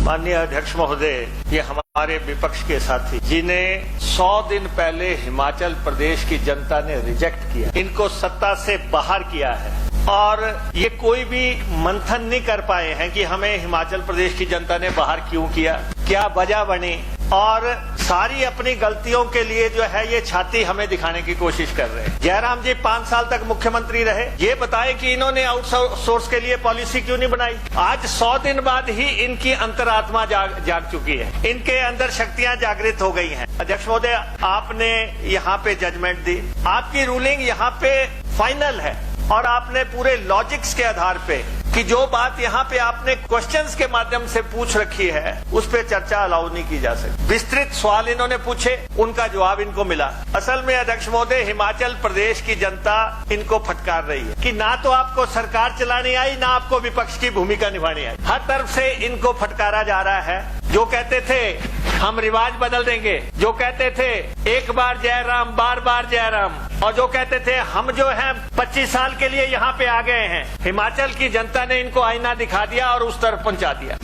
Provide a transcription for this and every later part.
माननीय अध्यक्ष महोदय, ये हमारे विपक्ष के साथी जिन्हें 100 दिन पहले हिमाचल प्रदेश की जनता ने रिजेक्ट किया, इनको सत्ता से बाहर किया है और ये कोई भी मंथन नहीं कर पाए हैं कि हमें हिमाचल प्रदेश की जनता ने बाहर क्यों किया, क्या वजह बनी, और सारी अपनी गलतियों के लिए जो है ये छाती हमें दिखाने की कोशिश कर रहे हैं। जयराम जी 5 साल तक मुख्यमंत्री रहे, ये बताए कि इन्होंने आउटसोर्स के लिए पॉलिसी क्यों नहीं बनाई। आज 100 दिन बाद ही इनकी अंतरात्मा जाग चुकी है, इनके अंदर शक्तियां जागृत हो गई हैं। अध्यक्ष महोदय, आपने यहाँ पे जजमेंट दी, आपकी रूलिंग यहाँ पे फाइनल है और आपने पूरे लॉजिक्स के आधार पे कि जो बात यहाँ पे आपने क्वेश्चंस के माध्यम से पूछ रखी है उस पे चर्चा अलाउ नहीं की जा सकती। विस्तृत सवाल इन्होंने पूछे, उनका जवाब इनको मिला। असल में अध्यक्ष महोदय, हिमाचल प्रदेश की जनता इनको फटकार रही है कि ना तो आपको सरकार चलानी आई, ना आपको विपक्ष की भूमिका निभानी आई। हर तरफ से इनको फटकारा जा रहा है। जो कहते थे हम रिवाज बदल देंगे, जो कहते थे एक बार जयराम बार बार जयराम, और जो कहते थे हम जो हैं 25 साल के लिए यहाँ पे आ गए हैं, हिमाचल की जनता ने इनको आईना दिखा दिया और उस तरफ पहुंचा दिया।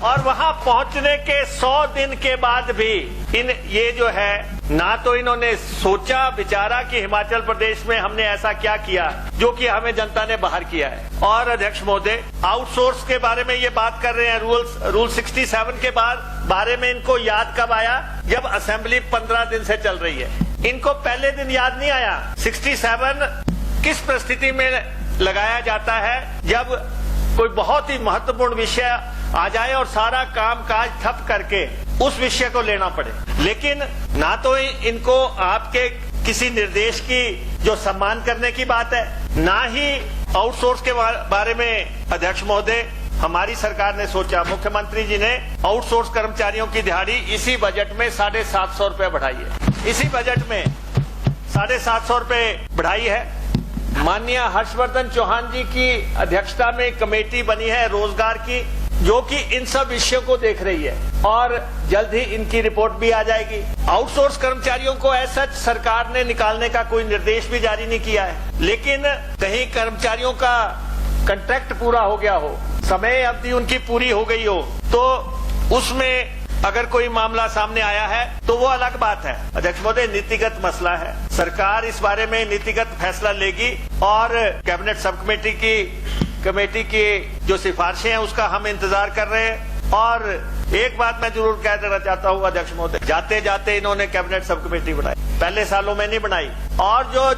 और वहां पहुंचने के 100 दिन के बाद भी ये जो है, ना तो इन्होंने सोचा विचारा कि हिमाचल प्रदेश में हमने ऐसा क्या किया जो कि हमें जनता ने बाहर किया है। और अध्यक्ष महोदय, आउटसोर्स के बारे में ये बात कर रहे हैं, रूल 67 के बारे में इनको याद कब आया, जब असेंबली 15 दिन से चल रही है। इनको पहले दिन याद नहीं आया। 67 किस परिस्थिति में लगाया जाता है, जब कोई बहुत ही महत्वपूर्ण विषय आ जाए और सारा काम काज ठप करके उस विषय को लेना पड़े। लेकिन ना तो इनको आपके किसी निर्देश की जो सम्मान करने की बात है, ना ही आउटसोर्स के बारे में अध्यक्ष महोदय हमारी सरकार ने सोचा। मुख्यमंत्री जी ने आउटसोर्स कर्मचारियों की दिहाड़ी इसी बजट में 750 रुपए बढ़ाई है, इसी बजट में 750 रुपए बढ़ाई है। माननीय हर्षवर्धन चौहान जी की अध्यक्षता में कमेटी बनी है रोजगार की, जो कि इन सब विषयों को देख रही है और जल्द ही इनकी रिपोर्ट भी आ जाएगी। आउटसोर्स कर्मचारियों को ऐसा सरकार ने निकालने का कोई निर्देश भी जारी नहीं किया है, लेकिन कहीं कर्मचारियों का कॉन्ट्रैक्ट पूरा हो गया हो, समय अवधि उनकी पूरी हो गई हो, तो उसमें अगर कोई मामला सामने आया है तो वो अलग बात है। अध्यक्ष महोदय, नीतिगत मसला है, सरकार इस बारे में नीतिगत फैसला लेगी और कैबिनेट सब कमेटी की जो सिफारिशें हैं उसका हम इंतजार कर रहे हैं। और एक बात मैं जरूर कह देना चाहता हूँ अध्यक्ष महोदय, जाते जाते इन्होंने कैबिनेट सब कमेटी बनाई, पहले सालों में नहीं बनाई। और जो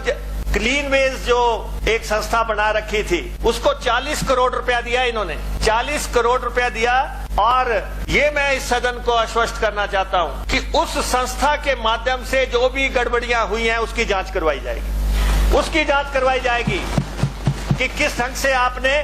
क्लीन वेज जो एक संस्था बना रखी थी उसको 40 करोड़ रुपया दिया इन्होंने, 40 करोड़ रुपया दिया। और ये मैं इस सदन को आश्वस्त करना चाहता हूँ कि उस संस्था के माध्यम से जो भी गड़बड़ियां हुई हैं उसकी जांच करवाई जाएगी, उसकी जांच करवाई जाएगी कि किस ढंग से आपने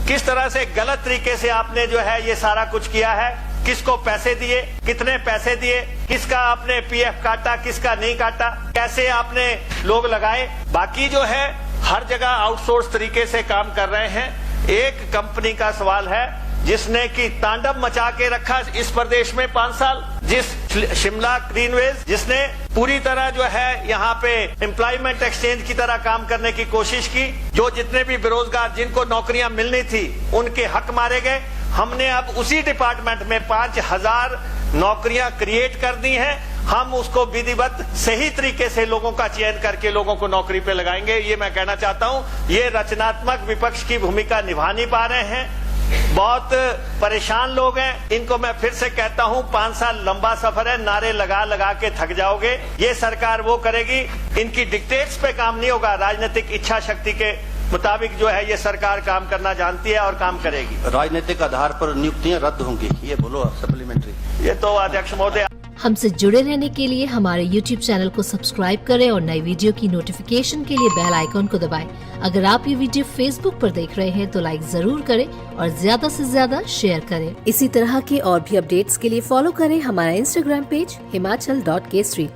किस तरह से गलत तरीके से आपने जो है ये सारा कुछ किया है, किसको पैसे दिए, कितने पैसे दिए, किसका आपने पीएफ काटा, किसका नहीं काटा, कैसे आपने लोग लगाए। बाकी जो है हर जगह आउटसोर्स तरीके से काम कर रहे हैं। एक कंपनी का सवाल है जिसने की तांडव मचा के रखा इस प्रदेश में 5 साल, जिस शिमला क्लीनवेज जिसने पूरी तरह जो है यहाँ पे एम्प्लॉयमेंट एक्सचेंज की तरह काम करने की कोशिश की, जो जितने भी बेरोजगार जिनको नौकरियां मिलनी थी उनके हक मारे गए। हमने अब उसी डिपार्टमेंट में 5000 नौकरियां क्रिएट कर दी हैं। हम उसको विधिवत सही तरीके से लोगों का चयन करके लोगों को नौकरी पे लगाएंगे। ये मैं कहना चाहता हूँ, ये रचनात्मक विपक्ष की भूमिका निभा नहीं पा रहे हैं, बहुत परेशान लोग हैं। इनको मैं फिर से कहता हूँ, 5 साल लंबा सफर है, नारे लगा लगा के थक जाओगे। ये सरकार वो करेगी, इनकी डिक्टेट्स पे काम नहीं होगा, राजनीतिक इच्छा शक्ति के मुताबिक जो है ये सरकार काम करना जानती है और काम करेगी। राजनीतिक आधार पर नियुक्तियां रद्द होंगी, ये बोलो सप्लीमेंट्री। ये तो अध्यक्ष महोदय। हमसे जुड़े रहने के लिए हमारे YouTube चैनल को सब्सक्राइब करें और नई वीडियो की नोटिफिकेशन के लिए बेल आइकॉन को दबाएं। अगर आप ये वीडियो Facebook पर देख रहे हैं तो लाइक जरूर करें और ज्यादा से ज्यादा शेयर करें। इसी तरह के और भी अपडेट्स के लिए फॉलो करें हमारा Instagram पेज himachal.kesri।